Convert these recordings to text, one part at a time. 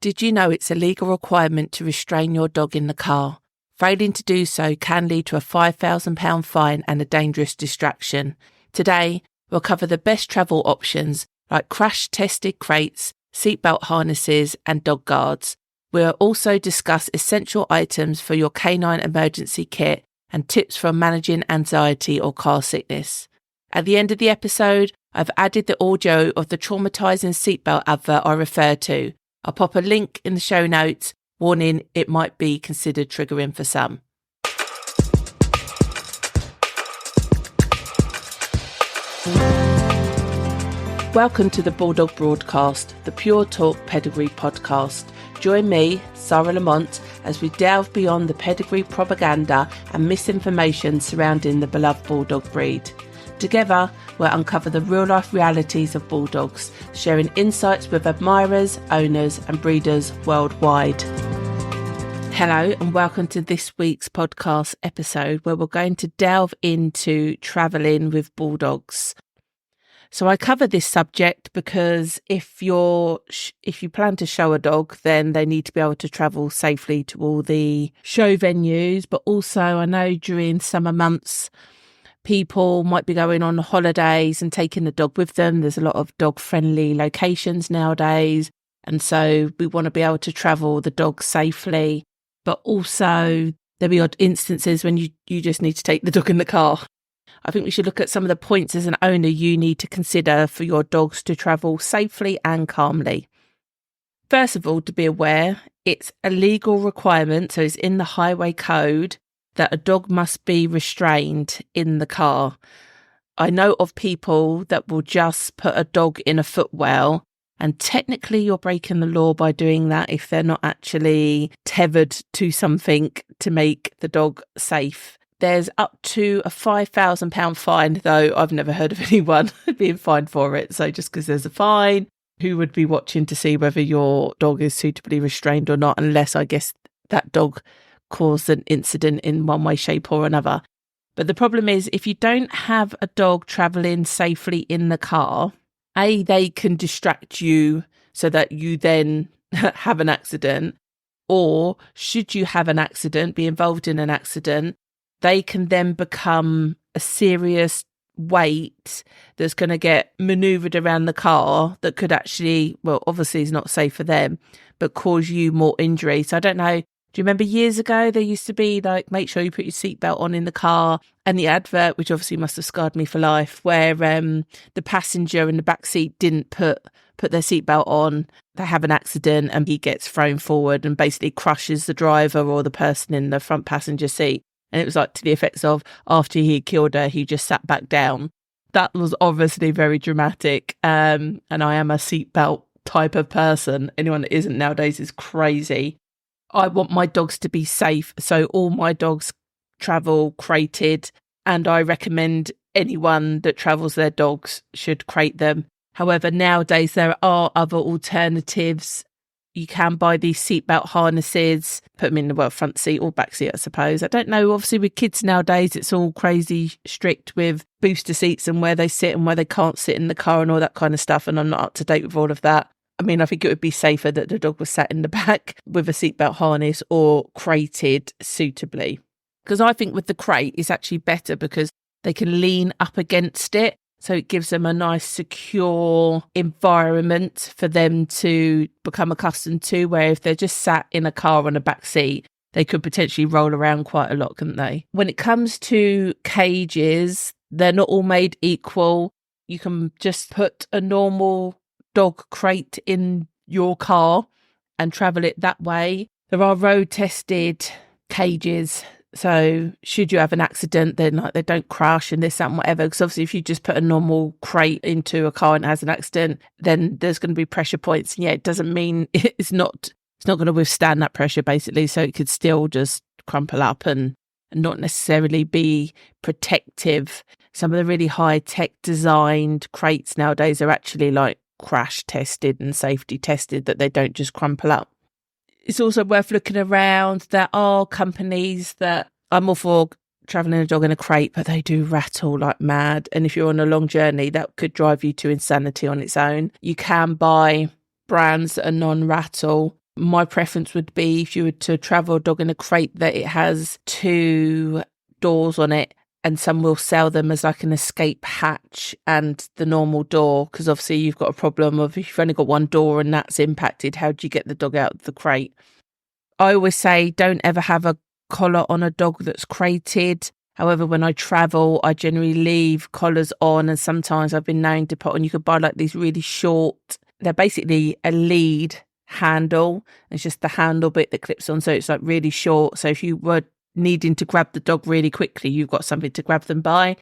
Did you know it's a legal requirement to restrain your dog in the car? Failing to do so can lead to a £5,000 fine and a dangerous distraction. Today, we'll cover the best travel options like crash-tested crates, seatbelt harnesses and dog guards. We'll also discuss essential items for your Canine Emergency Kit and tips for managing anxiety or car sickness. At the end of the episode, I've added the audio of the traumatising seatbelt advert I refer to. I'll pop a link in the show notes, warning it might be considered triggering for some. Welcome to the Bulldog Broadcast, the Pure Talk Pedigree podcast. Join me, Sarah Lamont, as we delve beyond the pedigree propaganda and misinformation surrounding the beloved Bulldog breed. Together, we'll uncover the real-life realities of Bulldogs, sharing insights with admirers, owners and breeders worldwide. Hello and welcome to this week's podcast episode where we're going to delve into travelling with Bulldogs. So I cover this subject because if you plan to show a dog, then they need to be able to travel safely to all the show venues. But also I know during summer months, people might be going on holidays and taking the dog with them. There's a lot of dog-friendly locations nowadays. And so we want to be able to travel the dog safely. But also there'll be odd instances when you just need to take the dog in the car. I think we should look at some of the points as an owner you need to consider for your dogs to travel safely and calmly. First of all, to be aware, it's a legal requirement, so it's in the highway code, that a dog must be restrained in the car. I know of people that will just put a dog in a footwell, and technically you're breaking the law by doing that if they're not actually tethered to something to make the dog safe. There's up to a £5,000 fine, though I've never heard of anyone being fined for it. So just because there's a fine, who would be watching to see whether your dog is suitably restrained or not, unless I guess that dog caused an incident in one way, shape or another. But the problem is if you don't have a dog travelling safely in the car, they can distract you so that you then have an accident. Or should you have an accident, be involved in an accident, they can then become a serious weight that's going to get manoeuvred around the car that could actually, well, obviously is not safe for them, but cause you more injury. So I don't know, do you remember years ago there used to be like, make sure you put your seatbelt on in the car, and the advert, which obviously must have scarred me for life, where the passenger in the back seat didn't put their seatbelt on, they have an accident and he gets thrown forward and basically crushes the driver or the person in the front passenger seat. And it was like to the effects of, after he killed her, he just sat back down. That was obviously very dramatic. And I am a seatbelt type of person. Anyone that isn't nowadays is crazy. I want my dogs to be safe. So all my dogs travel crated. And I recommend anyone that travels their dogs should crate them. However, nowadays there are other alternatives. You can buy these seatbelt harnesses, put them in the front seat or back seat, I suppose. I don't know. Obviously, with kids nowadays, it's all crazy strict with booster seats and where they sit and where they can't sit in the car and all that kind of stuff. And I'm not up to date with all of that. I mean, I think it would be safer that the dog was sat in the back with a seatbelt harness or crated suitably. Because I think with the crate, it's actually better because they can lean up against it. So it gives them a nice, secure environment for them to become accustomed to, where if they're just sat in a car on a back seat, they could potentially roll around quite a lot, couldn't they? When it comes to cages, they're not all made equal. You can just put a normal dog crate in your car and travel it that way. There are road-tested cages. So should you have an accident, then like they don't crash and this, that and whatever. Because obviously if you just put a normal crate into a car and it has an accident, then there's going to be pressure points. And yeah, it doesn't mean it's not going to withstand that pressure basically. So it could still just crumple up and not necessarily be protective. Some of the really high tech designed crates nowadays are actually like crash tested and safety tested, that they don't just crumple up. It's also worth looking around. There are companies that I'm all for travelling a dog in a crate, but they do rattle like mad. And if you're on a long journey, that could drive you to insanity on its own. You can buy brands that are non-rattle. My preference would be, if you were to travel a dog in a crate, that it has 2 doors on it, and some will sell them as like an escape hatch and the normal door, because obviously you've got a problem of, if you've only got one door and that's impacted, how do you get the dog out of the crate? I always say don't ever have a collar on a dog that's crated. However, when I travel, I generally leave collars on, and sometimes I've been known to put on, you could buy like these really short, they're basically a lead handle. It's just the handle bit that clips on, so it's like really short. So if you were needing to grab the dog really quickly, you've got something to grab them by.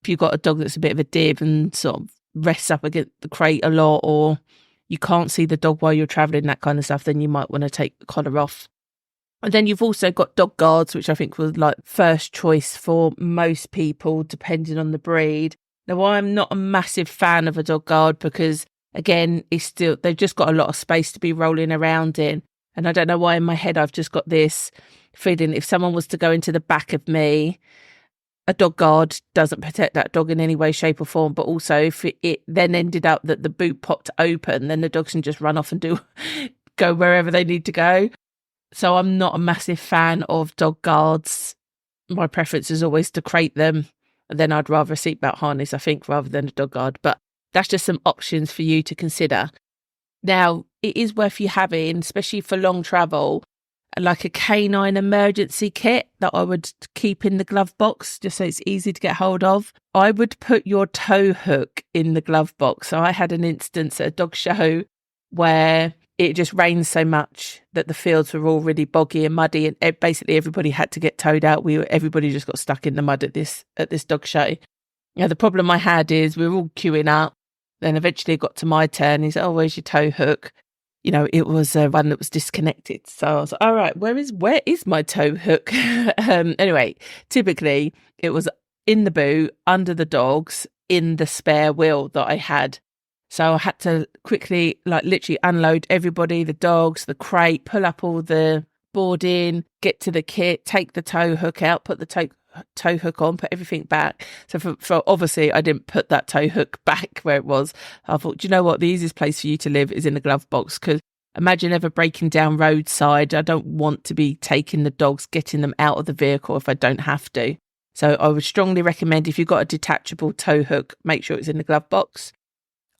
If you've got a dog that's a bit of a div and sort of rests up against the crate a lot, or you can't see the dog while you're traveling, that kind of stuff, then you might want to take the collar off. And then you've also got dog guards, which I think was like first choice for most people, depending on the breed. Now, I'm not a massive fan of a dog guard because, again, they've just got a lot of space to be rolling around in. And I don't know why in my head I've just got this feeling, if someone was to go into the back of me, a dog guard doesn't protect that dog in any way, shape or form. But also if it then ended up that the boot popped open, then the dogs can just run off and go wherever they need to go. So I'm not a massive fan of dog guards. My preference is always to crate them. And then I'd rather a seatbelt harness, I think, rather than a dog guard. But that's just some options for you to consider. Now, it is worth you having, especially for long travel, like a Canine Emergency Kit that I would keep in the glove box, just so it's easy to get hold of. I would put your tow hook in the glove box. So I had an instance at a dog show where it just rained so much that the fields were all really boggy and muddy, and basically everybody had to get towed out. Everybody just got stuck in the mud at this dog show. Now, the problem I had is we were all queuing up. Then eventually it got to my turn. He said, "Oh, where's your tow hook?" It was one that was disconnected. So I was like, all right, where is my tow hook? Anyway, typically it was in the boot, under the dogs, in the spare wheel that I had. So I had to quickly, literally unload everybody, the dogs, the crate, pull up all the boarding, get to the kit, take the tow hook out, put the tow hook on, put everything back. So for obviously I didn't put that tow hook back where it was. I thought, do you know what? The easiest place for you to live is in the glove box, because imagine ever breaking down roadside. I don't want to be taking the dogs, getting them out of the vehicle if I don't have to. So I would strongly recommend, if you've got a detachable tow hook, make sure it's in the glove box.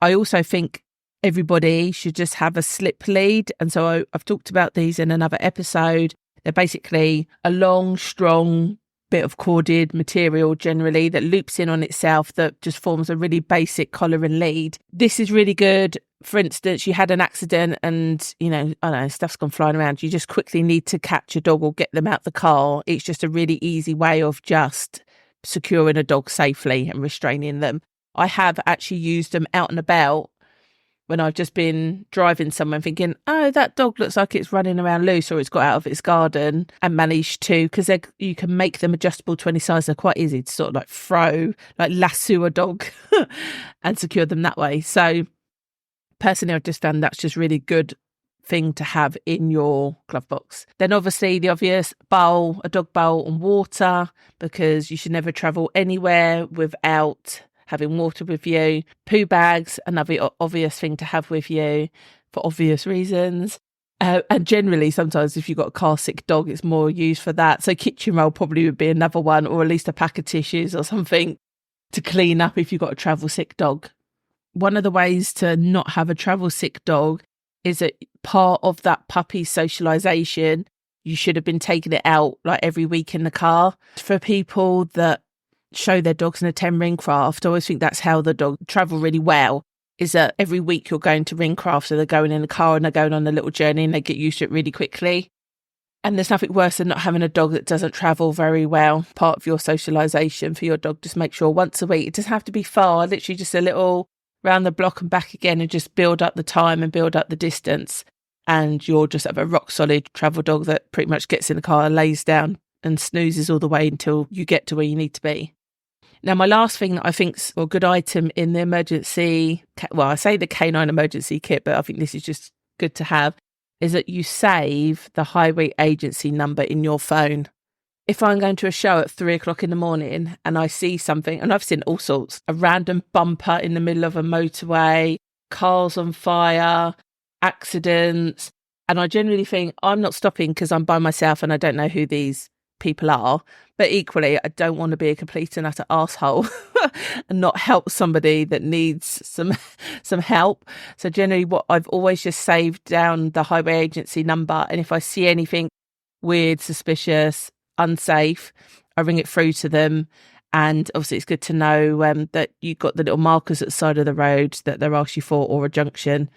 I also think everybody should just have a slip lead. And so I've talked about these in another episode. They're basically a long, strong bit of corded material generally that loops in on itself, that just forms a really basic collar and lead. This is really good. For instance, you had an accident and, I don't know, stuff's gone flying around. You just quickly need to catch a dog or get them out the car. It's just a really easy way of just securing a dog safely and restraining them. I have actually used them out and about when I've just been driving somewhere thinking, oh, that dog looks like it's running around loose or it's got out of its garden, and managed to, because you can make them adjustable to any size. They're quite easy to sort of lasso a dog and secure them that way. So personally, I've just found that's just really good thing to have in your glove box. Then obviously the obvious bowl, a dog bowl and water, because you should never travel anywhere without having water with you. Poo bags, another obvious thing to have with you for obvious reasons. And generally, sometimes if you've got a car sick dog, it's more used for that. So kitchen roll probably would be another one, or at least a pack of tissues or something to clean up if you've got a travel sick dog. One of the ways to not have a travel sick dog is that part of that puppy socialization, you should have been taking it out every week in the car. For people that show their dogs in a 10 ring craft, I always think that's how the dog travel really well, is that every week you're going to ring craft, so they're going in the car and they're going on a little journey and they get used to it really quickly. And there's nothing worse than not having a dog that doesn't travel very well. Part of your socialization for your dog, just make sure once a week, it doesn't have to be far, literally just a little round the block and back again, and just build up the time and build up the distance. And you'll just have a rock solid travel dog that pretty much gets in the car, lays down and snoozes all the way until you get to where you need to be. Now, my last thing that I think's a good item in the I say the Canine Emergency Kit, but I think this is just good to have, is that you save the highway agency number in your phone. If I'm going to a show at 3:00 in the morning and I see something, and I've seen all sorts, a random bumper in the middle of a motorway, cars on fire, accidents, And I generally think I'm not stopping because I'm by myself and I don't know who these people are. But equally, I don't want to be a complete and utter arsehole and not help somebody that needs some help. So generally what I've always just saved down the highway agency number. And if I see anything weird, suspicious, unsafe, I ring it through to them. And obviously it's good to know that you've got the little markers at the side of the road that they're asked you for, or a junction.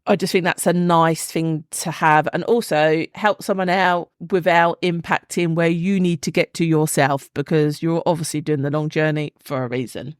I just think that's a nice thing to have, and also help someone out without impacting where you need to get to yourself, because you're obviously doing the long journey for a reason.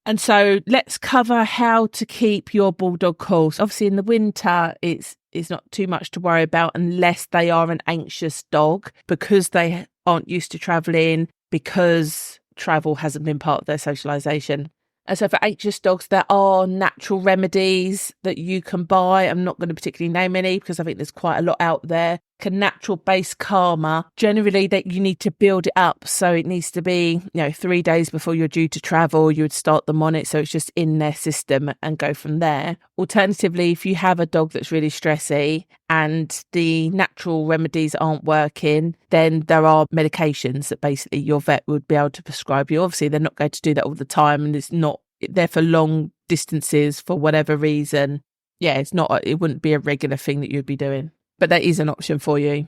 And so let's cover how to keep your Bulldog cool. So obviously in the winter, it's not too much to worry about unless they are an anxious dog, because they aren't used to travelling, because travel hasn't been part of their socialisation. And so for anxious dogs, there are natural remedies that you can buy. I'm not going to particularly name any because I think there's quite a lot out there. A natural base calmer, generally that you need to build it up. So it needs to be, 3 days before you're due to travel, you would start them on it. So it's just in their system and go from there. Alternatively, if you have a dog that's really stressy and the natural remedies aren't working, then there are medications that basically your vet would be able to prescribe you. Obviously, they're not going to do that all the time, and it's not there for long distances for whatever reason. Yeah, it wouldn't be a regular thing that you'd be doing. But that is an option for you.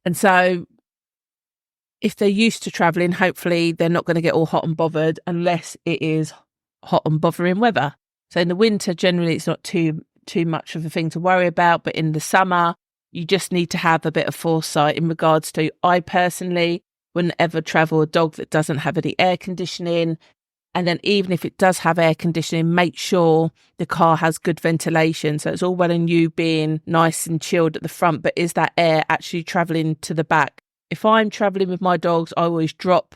And so if they're used to travelling, hopefully they're not going to get all hot and bothered unless it is hot and bothering weather. So in the winter, generally it's not too much of a thing to worry about. But in the summer, you just need to have a bit of foresight in regards to, I personally wouldn't ever travel a dog that doesn't have any air conditioning. And then even if it does have air conditioning, make sure the car has good ventilation. So it's all well and you being nice and chilled at the front, but is that air actually travelling to the back? If I'm travelling with my dogs, I always drop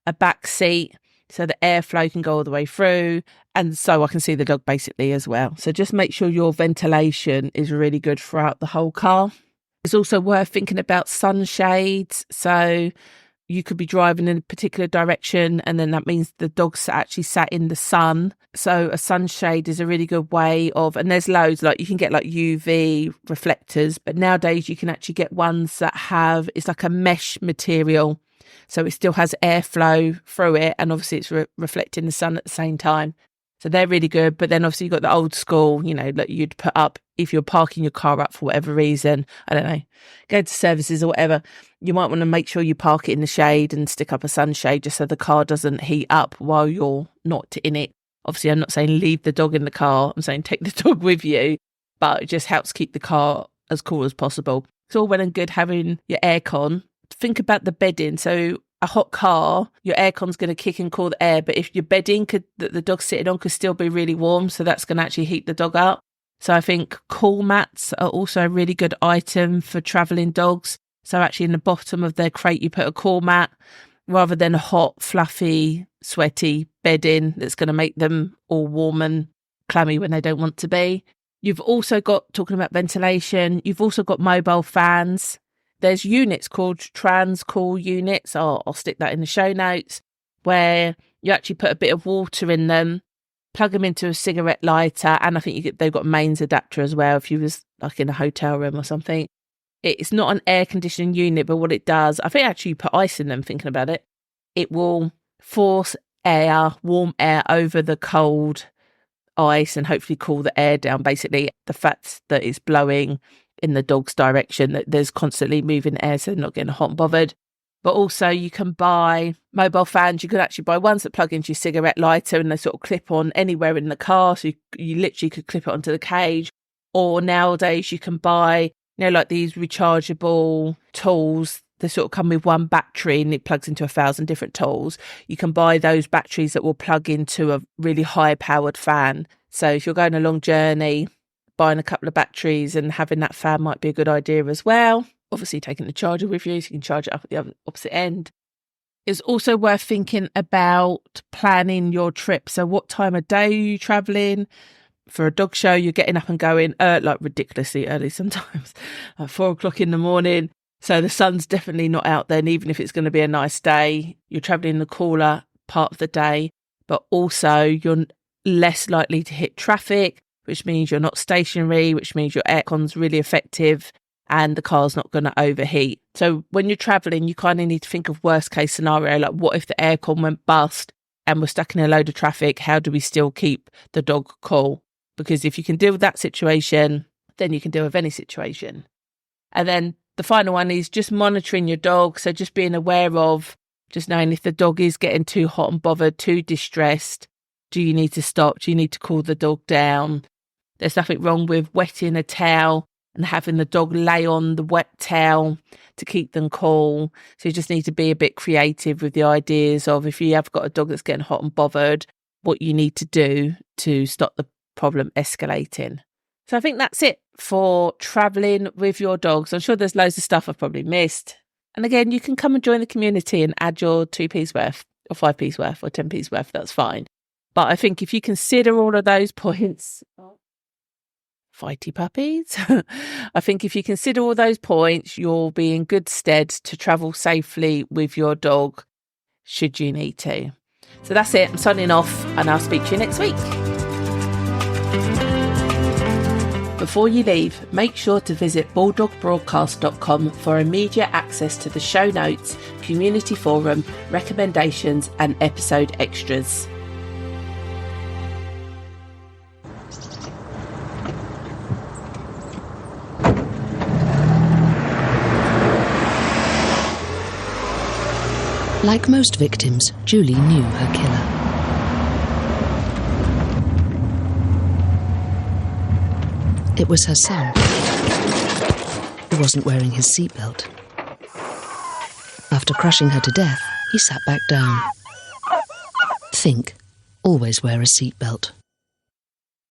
a back seat so the airflow can go all the way through, and so I can see the dog basically as well. So just make sure your ventilation is really good throughout the whole car. It's also worth thinking about sunshades. So you could be driving in a particular direction and then that means the dog's actually sat in the sun. So a sunshade is a really good way of, and there's loads, like you can get like UV reflectors, but nowadays you can actually get ones that it's like a mesh material. So it still has airflow through it and obviously it's reflecting the sun at the same time. So they're really good. But then obviously you've got the old school, that you'd put up if you're parking your car up for whatever reason. I don't know, go to services or whatever. You might want to make sure you park it in the shade and stick up a sunshade just so the car doesn't heat up while you're not in it. Obviously, I'm not saying leave the dog in the car. I'm saying take the dog with you, but it just helps keep the car as cool as possible. It's all well and good having your aircon. Think about the bedding. So a hot car, your aircon's going to kick and cool the air, but if your bedding that the dog's sitting on could still be really warm, so that's going to actually heat the dog up. So I think cool mats are also a really good item for travelling dogs. So actually in the bottom of their crate, you put a cool mat rather than a hot, fluffy, sweaty bedding that's going to make them all warm and clammy when they don't want to be. You've also got, talking about ventilation, you've also got mobile fans. There's units called trans-cool units. I'll stick that in the show notes, where you actually put a bit of water in them, plug them into a cigarette lighter, and I think they've got mains adapter as well if you was like in a hotel room or something. It's not an air conditioning unit, but what it does, I think actually you put ice in them, thinking about it, it will force warm air over the cold ice and hopefully cool the air down. Basically, the fact that it's blowing in the dog's direction, that there's constantly moving air so they're not getting hot and bothered. But also you can buy mobile fans. You could actually buy ones that plug into your cigarette lighter and they sort of clip on anywhere in the car. So you literally could clip it onto the cage. Or nowadays you can buy, like these rechargeable tools. They sort of come with one battery and it plugs into 1,000 different tools. You can buy those batteries that will plug into a really high powered fan. So if you're going a long journey, buying a couple of batteries and having that fan might be a good idea as well. Obviously taking the charger with you so you can charge it up at the opposite end. It's also worth thinking about planning your trip. So what time of day are you travelling? For a dog show, you're getting up and going like ridiculously early sometimes, at 4 o'clock in the morning. So the sun's definitely not out then, even if it's going to be a nice day. You're travelling the cooler part of the day, but also you're less likely to hit traffic, which means you're not stationary, which means your aircon's really effective. and the car's not going to overheat. So when you're travelling, you kind of need to think of worst case scenario, like what if the aircon went bust and we're stuck in a load of traffic? How do we still keep the dog cool? Because if you can deal with that situation, then you can deal with any situation. And then the final one is just monitoring your dog. So just being aware of, just knowing if the dog is getting too hot and bothered, too distressed. Do you need to stop? Do you need to cool the dog down? There's nothing wrong with wetting a towel and having the dog lay on the wet towel to keep them cool. So you just need to be a bit creative with the ideas of, if you have got a dog that's getting hot and bothered, what you need to do to stop the problem escalating. So I think that's it for travelling with your dogs. I'm sure there's loads of stuff I've probably missed. And again, you can come and join the community and add your 2p's worth or 5p's worth or 10p's worth. That's fine. But I think if you consider all of those points, fighty puppies, I think if you consider all those points, you'll be in good stead to travel safely with your dog should you need to. So that's it. I'm signing off and I'll speak to you next week. Before you leave, make sure to visit bulldogbroadcast.com for immediate access to the show notes, community forum, recommendations and episode extras. Like most victims, Julie knew her killer. It was her son. He wasn't wearing his seatbelt. After crushing her to death, he sat back down. Think, always wear a seatbelt.